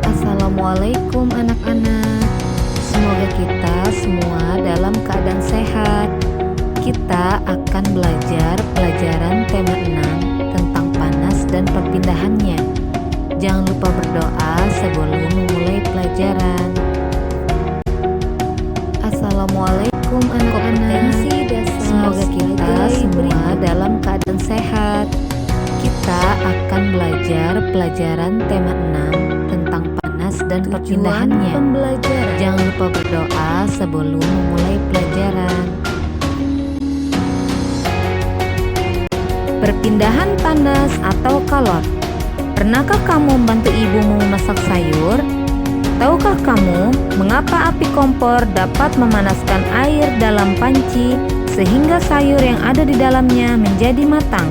Assalamualaikum anak-anak. Semoga kita semua dalam keadaan sehat. Kita akan belajar pelajaran tema 6 tentang panas dan perpindahannya. Jangan lupa berdoa sebelum memulai pelajaran. Assalamualaikum anak-anak. Semoga kita semua dalam keadaan sehat. Kita akan belajar pelajaran tema 6 tentang panas dan perpindahannya. Jangan lupa berdoa sebelum memulai pelajaran. Perpindahan panas atau kalor. Pernahkah kamu membantu ibumu memasak sayur? Tahukah kamu mengapa api kompor dapat memanaskan air dalam panci sehingga sayur yang ada di dalamnya menjadi matang?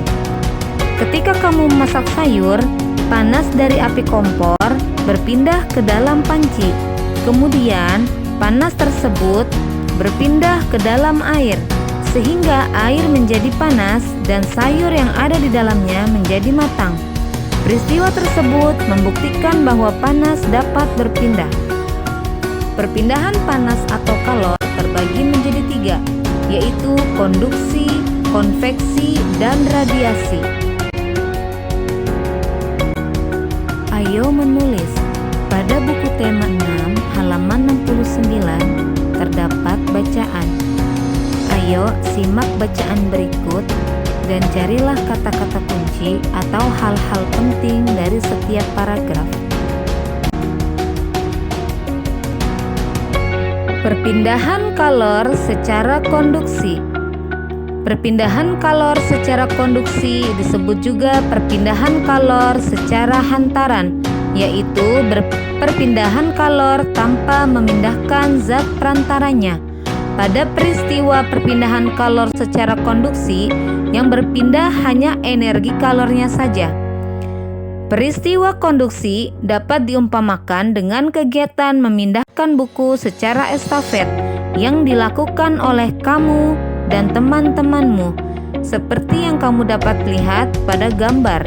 Ketika kamu memasak sayur, panas dari api kompor berpindah ke dalam panci. Kemudian, panas tersebut berpindah ke dalam air, sehingga air menjadi panas dan sayur yang ada di dalamnya menjadi matang. Peristiwa tersebut membuktikan bahwa panas dapat berpindah. Perpindahan panas atau kalor terbagi menjadi 3, yaitu konduksi, konveksi, dan radiasi. Ayo menulis. Pada buku tema 6 halaman 69 terdapat bacaan. Ayo simak bacaan berikut dan carilah kata-kata kunci atau hal-hal penting dari setiap paragraf. Perpindahan kalor secara konduksi. Perpindahan kalor secara konduksi disebut juga perpindahan kalor secara hantaran, yaitu perpindahan kalor tanpa memindahkan zat perantaranya. Pada peristiwa perpindahan kalor secara konduksi, yang berpindah hanya energi kalornya saja. Peristiwa konduksi dapat diumpamakan dengan kegiatan memindahkan buku secara estafet yang dilakukan oleh kamu dan teman-temanmu, seperti yang kamu dapat lihat pada gambar.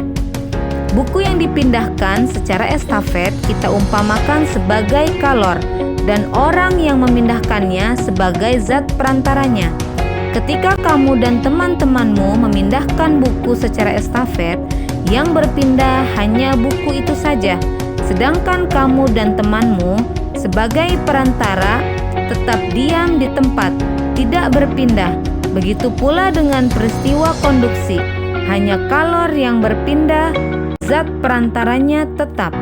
Buku yang dipindahkan secara estafet kita umpamakan sebagai kalor dan orang yang memindahkannya sebagai zat perantaranya. Ketika kamu dan teman-temanmu memindahkan buku secara estafet, yang berpindah hanya buku itu saja, sedangkan kamu dan temanmu sebagai perantara tetap diam di tempat, tidak berpindah. Begitu pula dengan peristiwa konduksi, hanya kalor yang berpindah, zat perantaranya tetap.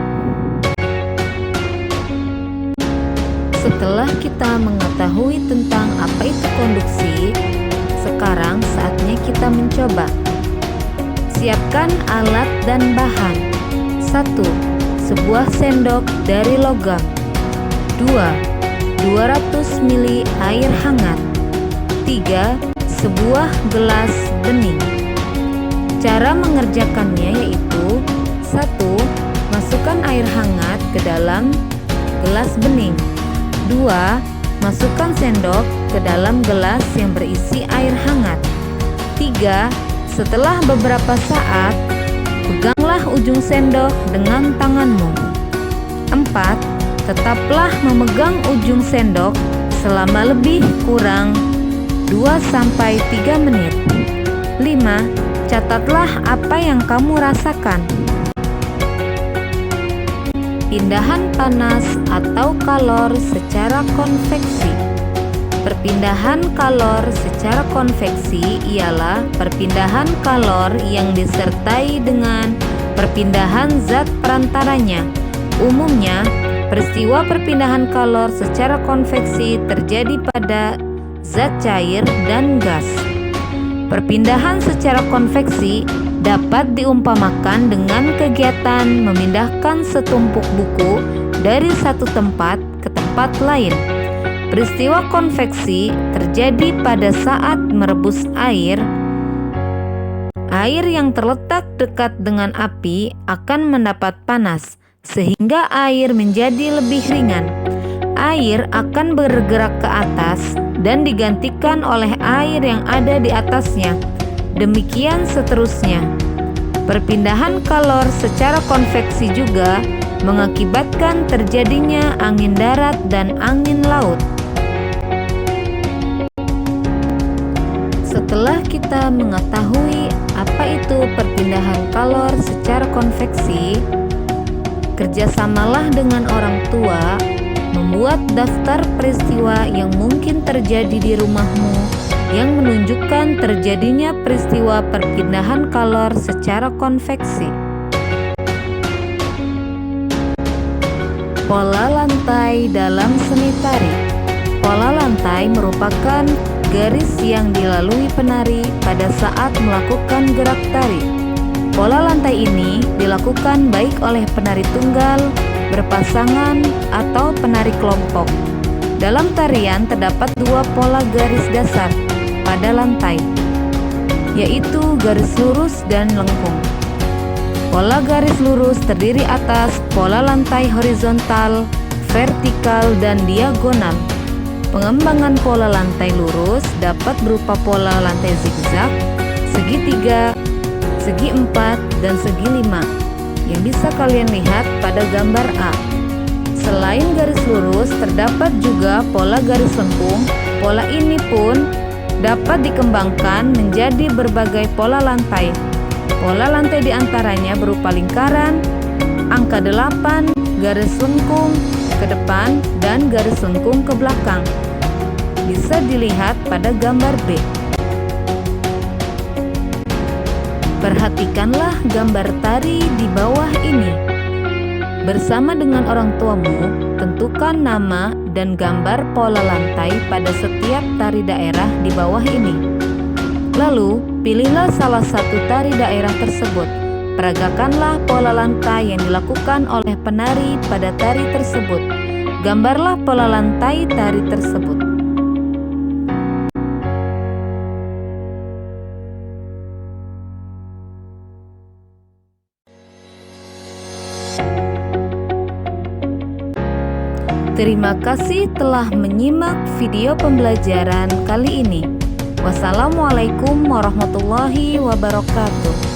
Setelah kita mengetahui tentang apa itu konduksi, sekarang saatnya kita mencoba. Siapkan alat dan bahan. 1. Sebuah sendok dari logam. 2. 200 ml air hangat. 3. Sebuah gelas bening. Cara mengerjakannya yaitu 1. Masukkan air hangat ke dalam gelas bening. 2. Masukkan sendok ke dalam gelas yang berisi air hangat. 3. Setelah beberapa saat, peganglah ujung sendok dengan tanganmu. 4. Tetaplah memegang ujung sendok selama lebih kurang 2-3 menit. 5. Catatlah apa yang kamu rasakan. Perpindahan panas atau kalor secara konveksi. Perpindahan kalor secara konveksi ialah perpindahan kalor yang disertai dengan perpindahan zat perantaranya. Umumnya, peristiwa perpindahan kalor secara konveksi terjadi pada zat cair dan gas. Perpindahan secara konveksi dapat diumpamakan dengan kegiatan memindahkan setumpuk buku dari satu tempat ke tempat lain. Peristiwa konveksi terjadi pada saat merebus air. Air yang terletak dekat dengan api akan mendapat panas, sehingga air menjadi lebih ringan. Air akan bergerak ke atas dan digantikan oleh air yang ada di atasnya. Demikian seterusnya. Perpindahan kalor secara konveksi juga mengakibatkan terjadinya angin darat dan angin laut. Setelah kita mengetahui apa itu perpindahan kalor secara konveksi, kerjasamalah dengan orang tua membuat daftar peristiwa yang mungkin terjadi di rumahmu yang menunjukkan terjadinya peristiwa perpindahan kalor secara konveksi. Pola lantai dalam seni tari. Pola lantai merupakan garis yang dilalui penari pada saat melakukan gerak tari. Pola lantai ini dilakukan baik oleh penari tunggal, berpasangan, atau penari kelompok. Dalam tarian terdapat dua pola garis dasar pada lantai, yaitu garis lurus dan lengkung. Pola garis lurus terdiri atas pola lantai horizontal, vertikal, dan diagonal. Pengembangan pola lantai lurus dapat berupa pola lantai zigzag, segitiga, segi 4, dan segi 5 yang bisa kalian lihat pada gambar A. Selain garis lurus, terdapat juga pola garis lengkung. Pola ini pun dapat dikembangkan menjadi berbagai pola lantai. Pola lantai diantaranya berupa lingkaran, angka 8, garis lengkung ke depan, dan garis lengkung ke belakang. Bisa dilihat pada gambar B. Perhatikanlah gambar tari di bawah ini. Bersama dengan orang tuamu, tentukan nama dan gambar pola lantai pada setiap tari daerah di bawah ini. Lalu, pilihlah salah satu tari daerah tersebut. Peragakanlah pola lantai yang dilakukan oleh penari pada tari tersebut. Gambarlah pola lantai tari tersebut. Terima kasih telah menyimak video pembelajaran kali ini. Wassalamualaikum warahmatullahi wabarakatuh.